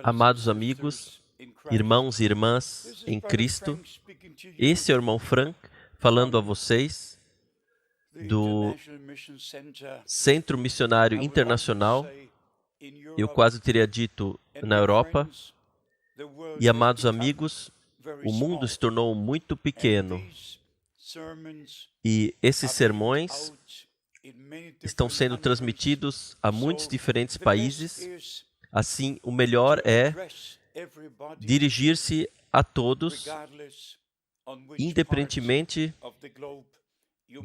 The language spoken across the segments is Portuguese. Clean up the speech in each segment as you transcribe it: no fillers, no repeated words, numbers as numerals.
Amados amigos, irmãos e irmãs em Cristo, esse é o irmão Frank falando a vocês do Centro Missionário Internacional, eu quase teria dito na Europa. E amados amigos, o mundo se tornou muito pequeno e esses sermões estão sendo transmitidos a muitos diferentes países. Assim, o melhor é dirigir-se a todos, independentemente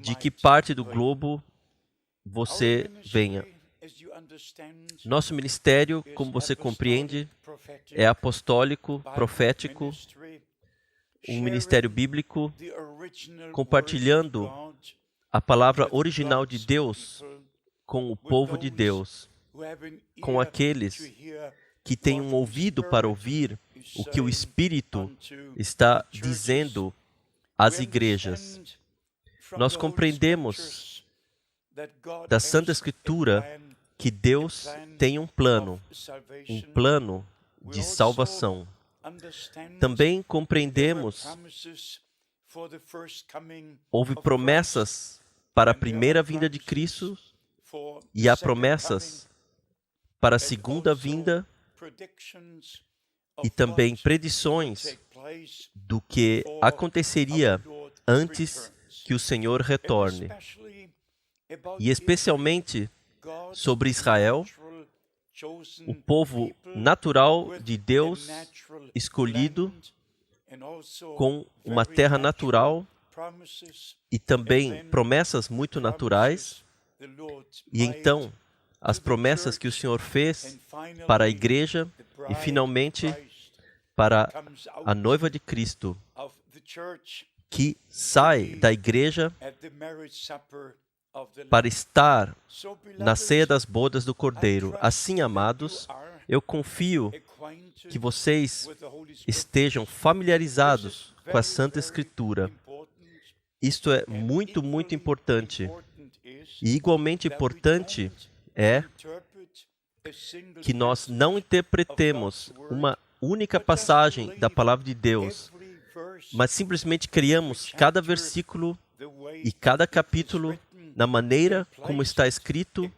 de que parte do globo você venha. Nosso ministério, como você compreende, é apostólico, profético, um ministério bíblico, compartilhando a palavra original de Deus com o povo de Deus, com aqueles que têm um ouvido para ouvir o que o Espírito está dizendo às igrejas. Nós compreendemos da Santa Escritura que Deus tem um plano de salvação. Também compreendemos, houve promessas para a primeira vinda de Cristo e há promessas para a segunda vinda e também predições do que aconteceria antes que o Senhor retorne. E especialmente sobre Israel, o povo natural de Deus, escolhido, com uma terra natural e também promessas muito naturais. E então, as promessas que o Senhor fez para a igreja e finalmente para a noiva de Cristo, que sai da igreja para estar na ceia das bodas do Cordeiro. Assim, amados, eu confio que vocês estejam familiarizados com a Santa Escritura. Isto é muito, muito importante. E igualmente importante é que nós não interpretemos uma única passagem da Palavra de Deus, mas simplesmente criamos cada versículo e cada capítulo na maneira como está escrito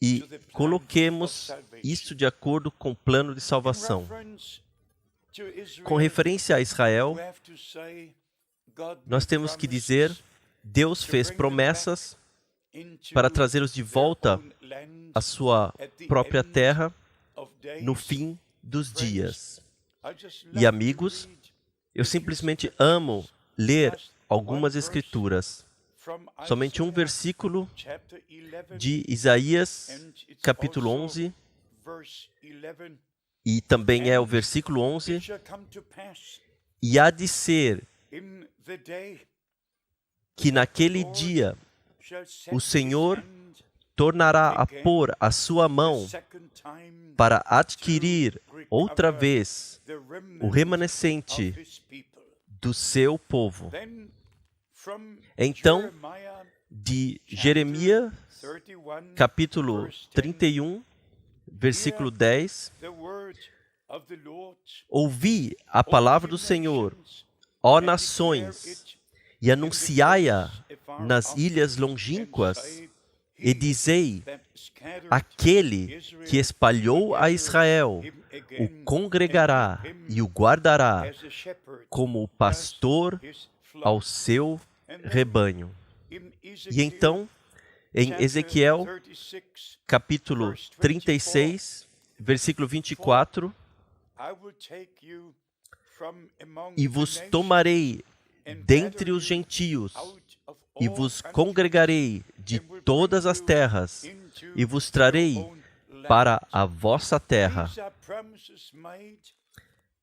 e coloquemos isso de acordo com o plano de salvação. Com referência a Israel, nós temos que dizer, Deus fez promessas para trazê-los de volta à sua própria terra no fim dos dias. E amigos, eu simplesmente amo ler algumas escrituras. Somente um versículo de Isaías, capítulo 11, e também é o versículo 11, e há de ser que naquele dia o Senhor tornará a pôr a sua mão para adquirir outra vez o remanescente do seu povo. Então, de Jeremias, capítulo 31, versículo 10, ouvi a palavra do Senhor, ó nações, e anunciai-a nas ilhas longínquas, e dizei, aquele que espalhou a Israel o congregará e o guardará como o pastor ao seu rebanho. E então, em Ezequiel, capítulo 36, versículo 24, e vos tomarei dentre os gentios, e vos congregarei de todas as terras, e vos trarei para a vossa terra.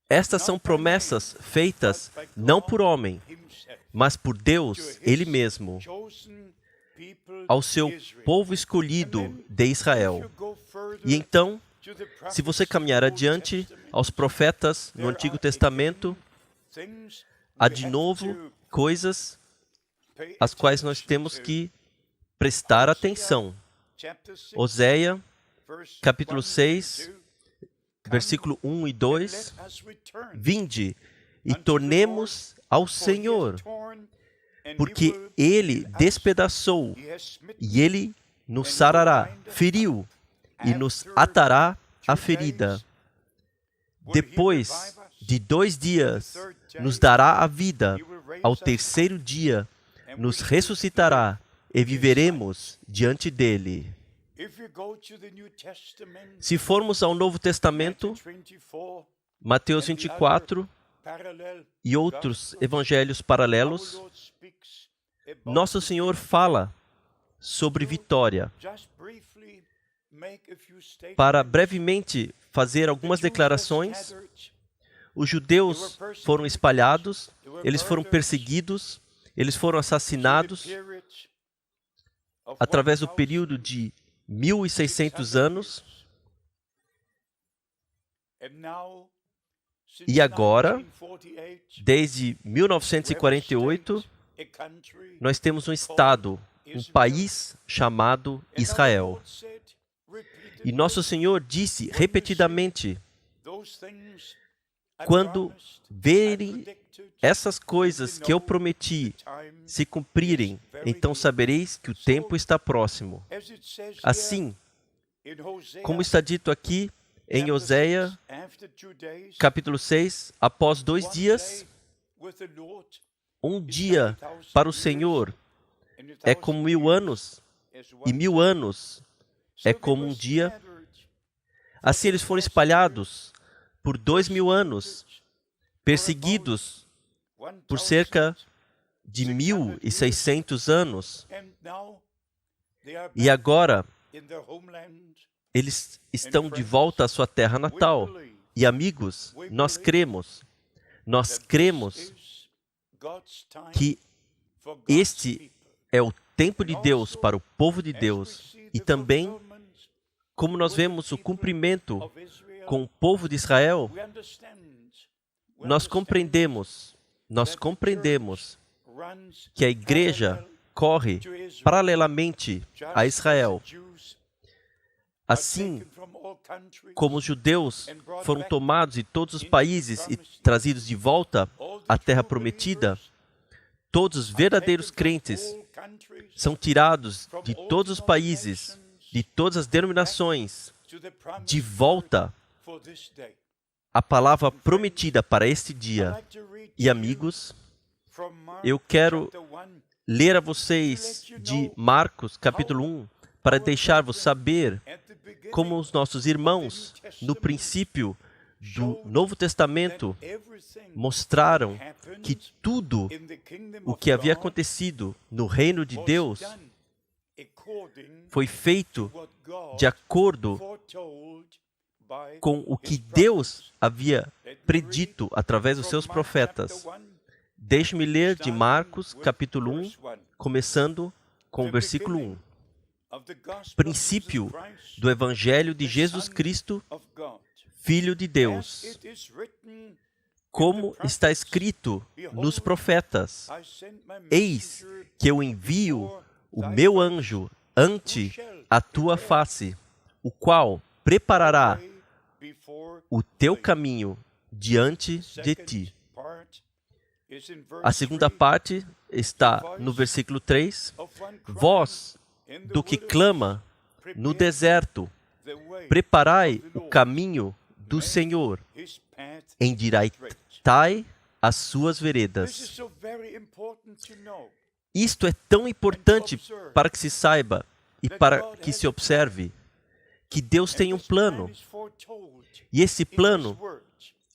Estas são promessas feitas não por homem, mas por Deus, Ele mesmo, ao seu povo escolhido de Israel. E então, se você caminhar adiante aos profetas no Antigo Testamento, há de novo coisas às quais nós temos que prestar atenção. Oséia, capítulo 6, versículo 1 e 2. Vinde e tornemos ao Senhor, porque Ele despedaçou e Ele nos sarará, feriu e nos atará a ferida. Depois de 2 dias, nos dará a vida. Ao terceiro dia, nos ressuscitará e viveremos diante dele. Se formos ao Novo Testamento, Mateus 24 e outros evangelhos paralelos, Nosso Senhor fala sobre vitória. Para brevemente fazer algumas declarações, os judeus foram espalhados, eles foram perseguidos, eles foram assassinados através do período de 1.600 anos. E agora, desde 1948, nós temos um Estado, um país chamado Israel. E Nosso Senhor disse repetidamente: quando verem essas coisas que eu prometi se cumprirem, então sabereis que o tempo está próximo. Assim, como está dito aqui em Oséia, capítulo 6, após 2 dias, um dia para o Senhor é como 1000 anos, e 1000 anos é como um dia. Assim eles foram espalhados por 2000 anos, perseguidos por cerca de 1.600 anos. E agora, eles estão de volta à sua terra natal. E amigos, nós cremos que este é o tempo de Deus para o povo de Deus. E também, como nós vemos o cumprimento com o povo de Israel, nós compreendemos que a igreja corre paralelamente a Israel. Assim como os judeus foram tomados de todos os países e trazidos de volta à terra prometida, todos os verdadeiros crentes são tirados de todos os países, de todas as denominações, de volta à palavra prometida para este dia. E amigos, eu quero ler a vocês de Marcos, capítulo 1, para deixar-vos saber como os nossos irmãos, no princípio do Novo Testamento, mostraram que tudo o que havia acontecido no reino de Deus foi feito de acordo com o que Deus havia predito através dos seus profetas. Deixe-me ler de Marcos, capítulo 1, começando com o versículo 1. Princípio do Evangelho de Jesus Cristo, Filho de Deus. Como está escrito nos profetas: eis que eu envio o meu anjo ante a tua face, o qual preparará o teu caminho diante de ti. A segunda parte está no versículo 3. Vós, do que clama no deserto, preparai o caminho do Senhor, endireitai as suas veredas. Isto é tão importante para que se saiba e para que se observe que Deus tem um plano. E esse plano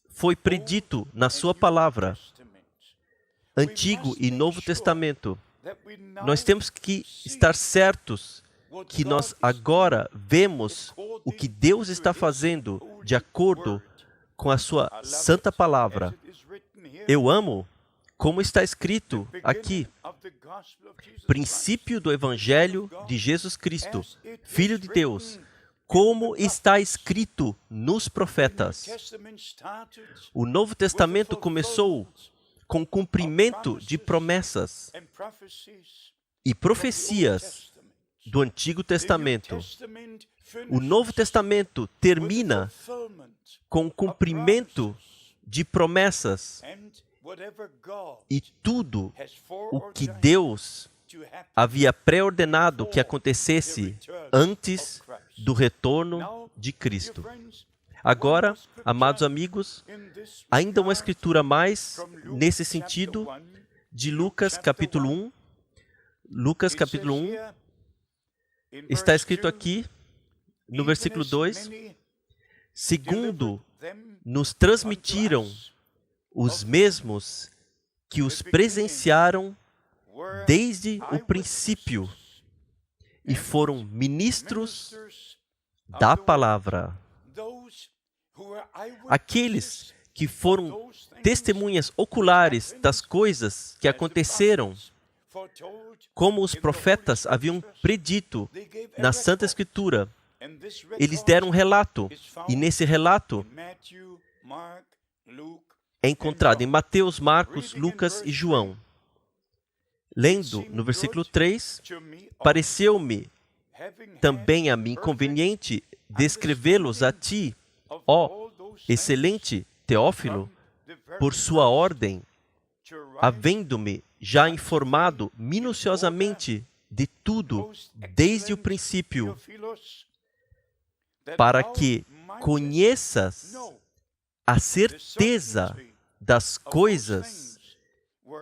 foi predito na sua palavra, Antigo e Novo Testamento. Nós temos que estar certos que nós agora vemos o que Deus está fazendo de acordo com a sua santa palavra. Eu amo como está escrito aqui: princípio do Evangelho de Jesus Cristo, Filho de Deus, como está escrito nos profetas. O Novo Testamento começou com cumprimento de promessas e profecias do Antigo Testamento. O Novo Testamento termina com o cumprimento de promessas, e tudo o que Deus havia pré-ordenado que acontecesse antes do retorno de Cristo. Agora, amados amigos, ainda uma escritura a mais nesse sentido de Lucas capítulo 1. Lucas capítulo 1 está escrito aqui no versículo 2: segundo nos transmitiram os mesmos que os presenciaram desde o princípio e foram ministros da palavra. Aqueles que foram testemunhas oculares das coisas que aconteceram, como os profetas haviam predito na Santa Escritura, eles deram um relato, e nesse relato é encontrado em Mateus, Marcos, Lucas e João. Lendo no versículo 3, pareceu-me também a mim conveniente descrevê-los a ti, ó excelente Teófilo, por sua ordem, havendo-me já informado minuciosamente de tudo desde o princípio, para que conheças a certeza das coisas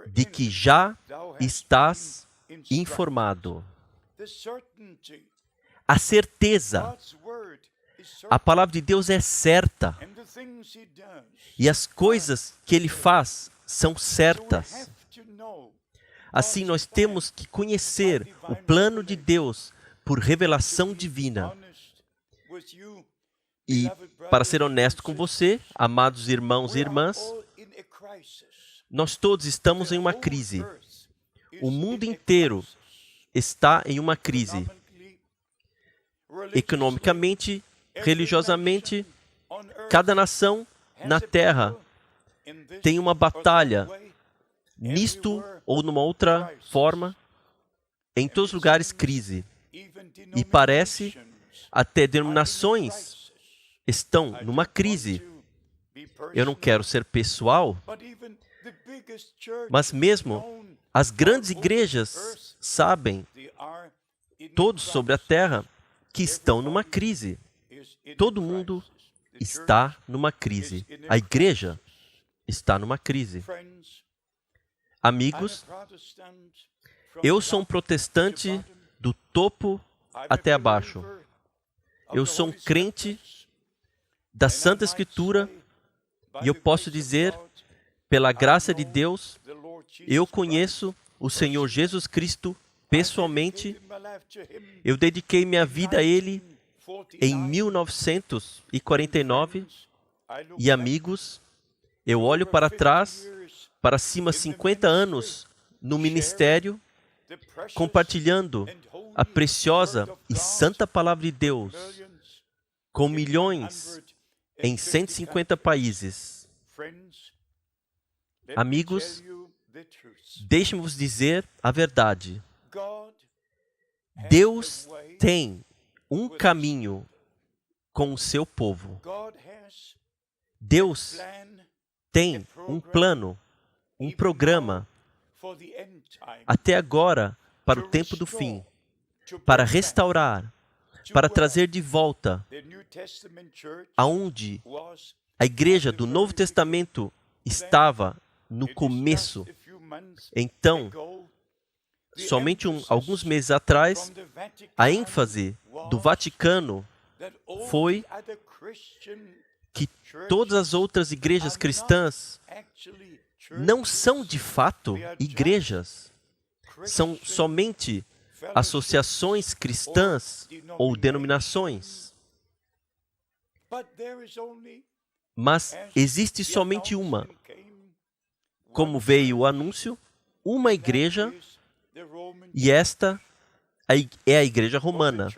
de que já estás informado. A certeza. A palavra de Deus é certa. E as coisas que Ele faz são certas. Assim, nós temos que conhecer o plano de Deus por revelação divina. E, para ser honesto com você, amados irmãos e irmãs, nós todos estamos em uma crise. O mundo inteiro está em uma crise. Economicamente, religiosamente, cada nação na Terra tem uma batalha, nisto ou numa outra forma, em todos os lugares crise. E parece até denominações estão numa crise. Eu não quero ser pessoal, mas mesmo as grandes igrejas sabem, todos sobre a terra, que estão numa crise. Todo mundo está numa crise. A igreja está numa crise. Amigos, eu sou um protestante do topo até abaixo. Eu sou um crente da Santa Escritura e eu posso dizer, pela graça de Deus, eu conheço o Senhor Jesus Cristo pessoalmente. Eu dediquei minha vida a Ele em 1949 e, amigos, eu olho para trás, para cima 50 anos no ministério, compartilhando a preciosa e santa palavra de Deus com milhões em 150 países. Amigos, deixe-me vos dizer a verdade. Deus tem um caminho com o seu povo. Deus tem um plano, um programa, até agora, para o tempo do fim, para restaurar, para trazer de volta aonde a igreja do Novo Testamento estava no começo. Então, somente alguns meses atrás, a ênfase do Vaticano foi que todas as outras igrejas cristãs não são de fato igrejas, são somente associações cristãs ou denominações. Mas existe somente uma. Como veio o anúncio, uma igreja, e esta é a Igreja Romana,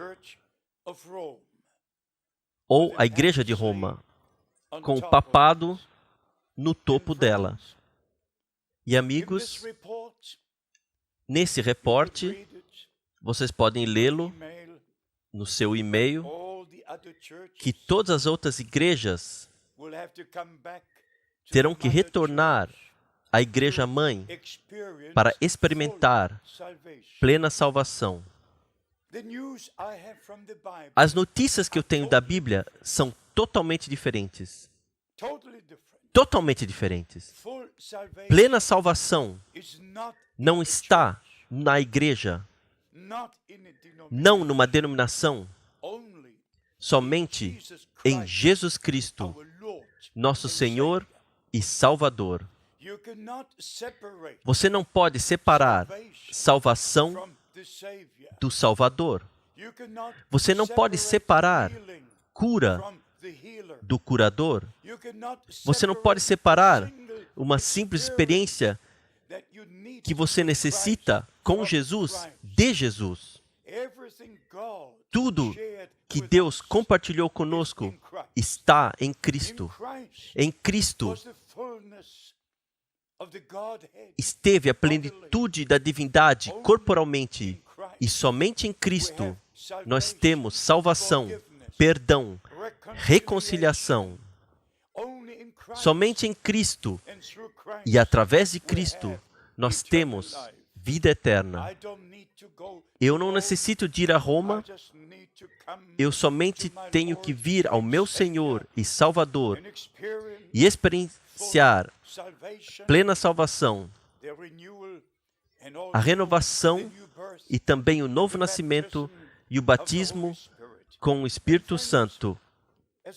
ou a Igreja de Roma, com o papado no topo dela. E, amigos, nesse reporte, Vocês podem lê-lo no seu e-mail, que todas as outras igrejas terão que retornar à igreja mãe para experimentar plena salvação. As notícias que eu tenho da Bíblia são totalmente diferentes. Totalmente diferentes. Plena salvação não está na igreja, não numa denominação, somente em Jesus Cristo, nosso Senhor e Salvador. Você não pode separar salvação do Salvador. Você não pode separar cura do curador. Você não pode separar uma simples experiência que você necessita com Jesus, de Jesus. Tudo que Deus compartilhou conosco está em Cristo. Em Cristo esteve a plenitude da divindade corporalmente. E somente em Cristo nós temos salvação, perdão, reconciliação. Somente em Cristo e através de Cristo nós temos vida eterna. Eu não necessito de ir a Roma, eu somente tenho que vir ao meu Senhor e Salvador e experienciar plena salvação, a renovação e também o novo nascimento e o batismo com o Espírito Santo.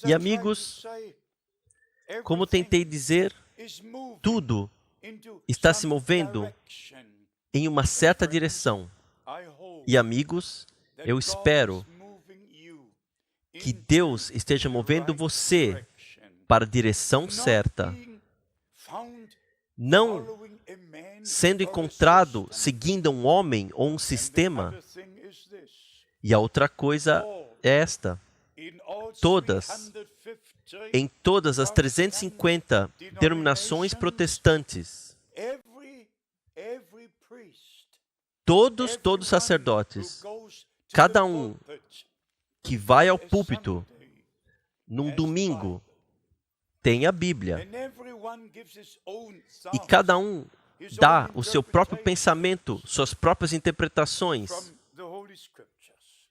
E amigos, como tentei dizer, tudo está se movendo em uma certa direção. E amigos, eu espero que Deus esteja movendo você para a direção certa. Não sendo encontrado seguindo um homem ou um sistema. E a outra coisa é esta. Em todas as 350 denominações protestantes, todos os sacerdotes, cada um que vai ao púlpito num domingo, tem a Bíblia. E cada um dá o seu próprio pensamento, suas próprias interpretações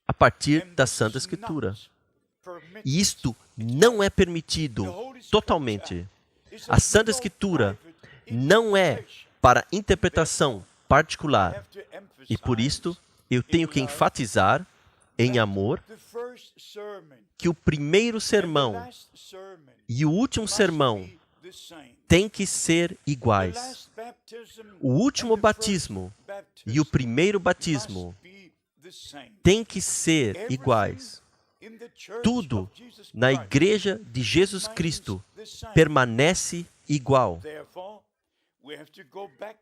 a partir da Santa Escritura. E isto não é permitido totalmente. A Santa Escritura não é para interpretação particular. E por isto, eu tenho que enfatizar, em amor, que o primeiro sermão e o último sermão têm que ser iguais. O último batismo e o primeiro batismo têm que ser iguais. Tudo na Igreja de Jesus Cristo permanece igual.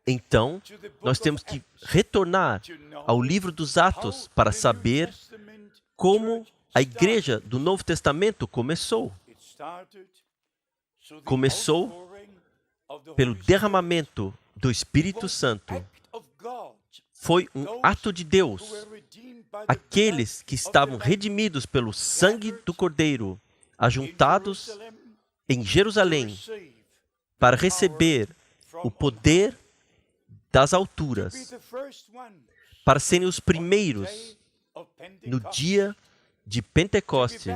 Então, nós temos que retornar ao livro dos Atos para saber como a Igreja do Novo Testamento começou. Começou pelo derramamento do Espírito Santo. Foi um ato de Deus. Aqueles que estavam redimidos pelo sangue do Cordeiro, ajuntados em Jerusalém, para receber o poder das alturas, para serem os primeiros no dia de Pentecoste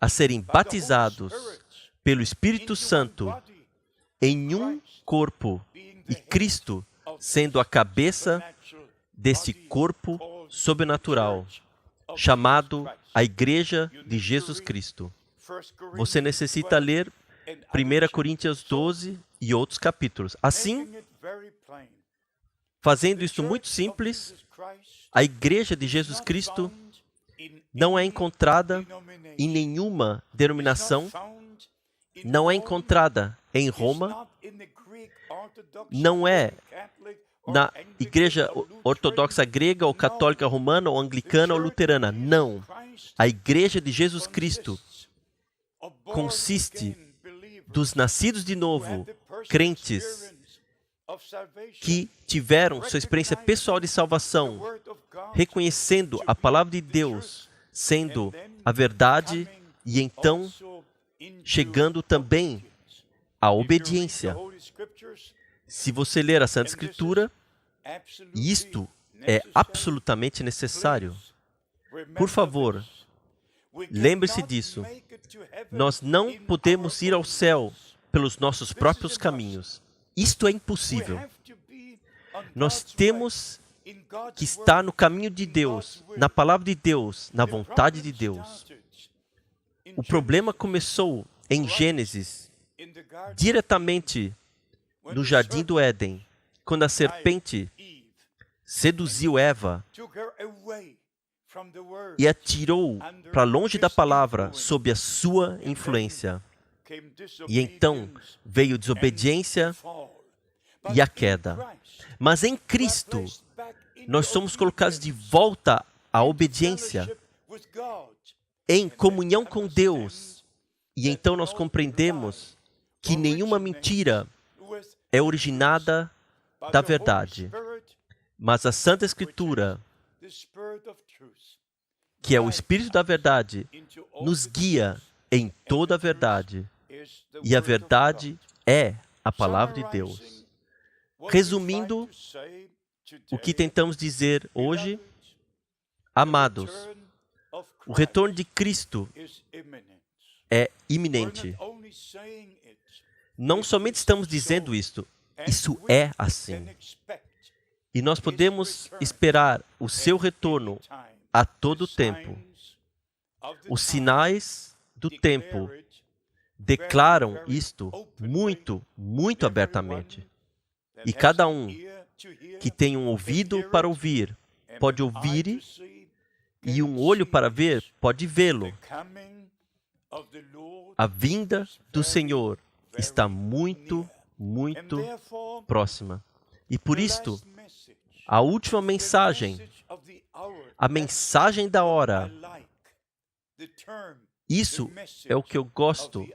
a serem batizados pelo Espírito Santo em um corpo, e Cristo sendo a cabeça desse corpo sobrenatural, chamado a Igreja de Jesus Cristo. Você necessita ler 1 Coríntios 12 e outros capítulos. Assim, fazendo isso muito simples, a Igreja de Jesus Cristo não é encontrada em nenhuma denominação, não é encontrada em Roma, não é na Igreja Ortodoxa Grega ou Católica Romana ou Anglicana ou Luterana. Não. A Igreja de Jesus Cristo consiste dos nascidos de novo, crentes, que tiveram sua experiência pessoal de salvação, reconhecendo a palavra de Deus sendo a verdade e então chegando também à obediência. Se você ler a Santa Escritura, isto é absolutamente necessário. Por favor, lembre-se disso. Nós não podemos ir ao céu pelos nossos próprios caminhos. Isto é impossível. Nós temos que estar no caminho de Deus, na palavra de Deus, na vontade de Deus. O problema começou em Gênesis, diretamente no Jardim do Éden, quando a serpente seduziu Eva e a tirou para longe da palavra sob a sua influência. E então veio desobediência e a queda. Mas em Cristo, nós somos colocados de volta à obediência, em comunhão com Deus. E então nós compreendemos que nenhuma mentira é originada da verdade. Mas a Santa Escritura, que é o Espírito da verdade, nos guia em toda a verdade. E a verdade é a palavra de Deus. Resumindo, o que tentamos dizer hoje, amados, o retorno de Cristo é iminente. Não somente estamos dizendo isto, isso é assim. E nós podemos esperar o seu retorno a todo o tempo. Os sinais do tempo declaram isto muito abertamente. E cada um que tem um ouvido para ouvir, pode ouvir, e um olho para ver, pode vê-lo. A vinda do Senhor está muito próxima. E por isto, a última mensagem, a mensagem da hora, isso é o que eu gosto,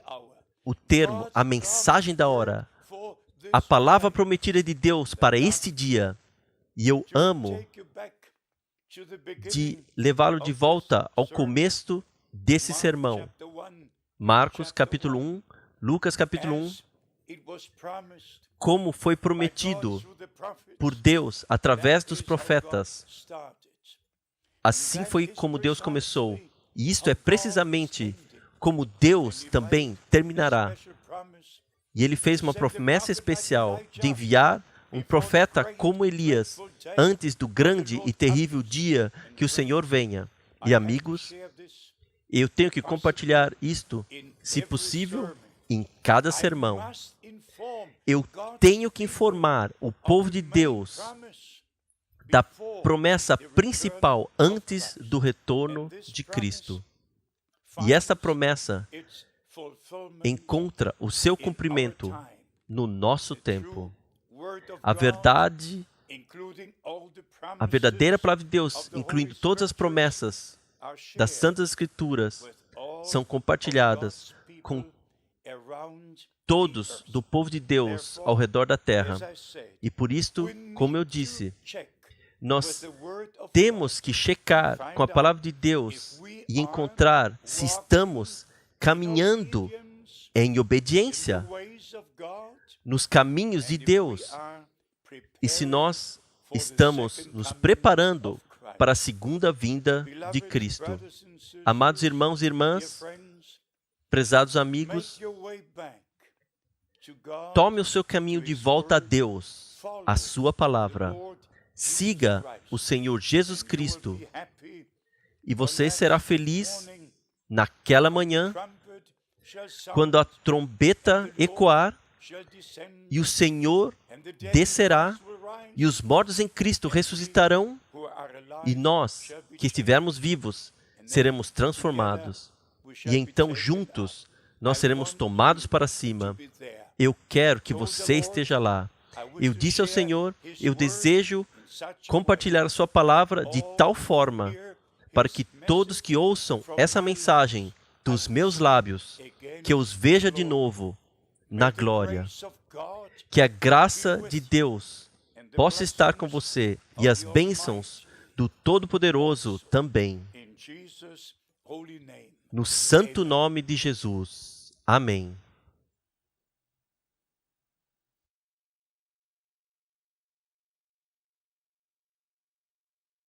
o termo, a mensagem da hora, a palavra prometida de Deus para este dia. E eu amo de levá-lo de volta ao começo desse sermão. Marcos capítulo 1, Lucas capítulo 1, como foi prometido por Deus através dos profetas. Assim foi como Deus começou. E isto é precisamente como Deus também terminará. E Ele fez uma promessa especial de enviar um profeta como Elias antes do grande e terrível dia que o Senhor venha. E amigos, eu tenho que compartilhar isto, se possível, em cada sermão. Eu tenho que informar o povo de Deus da promessa principal antes do retorno de Cristo. E essa promessa encontra o seu cumprimento no nosso tempo. A verdade, a verdadeira palavra de Deus, incluindo todas as promessas das Santas Escrituras, são compartilhadas com todos do povo de Deus ao redor da terra. E por isto, como eu disse, nós temos que checar com a palavra de Deus e encontrar se estamos caminhando em obediência nos caminhos de Deus e se nós estamos nos preparando para a segunda vinda de Cristo. Amados irmãos e irmãs, prezados amigos, tome o seu caminho de volta a Deus, a sua palavra. Siga o Senhor Jesus Cristo e você será feliz naquela manhã, quando a trombeta ecoar e o Senhor descerá e os mortos em Cristo ressuscitarão e nós, que estivermos vivos, seremos transformados. E então, juntos, nós seremos tomados para cima. Eu quero que você esteja lá. Eu disse ao Senhor, eu desejo compartilhar a sua palavra de tal forma para que todos que ouçam essa mensagem dos meus lábios, que eu os veja de novo na glória. Que a graça de Deus possa estar com você e as bênçãos do Todo-Poderoso também. No santo nome de Jesus. Amém.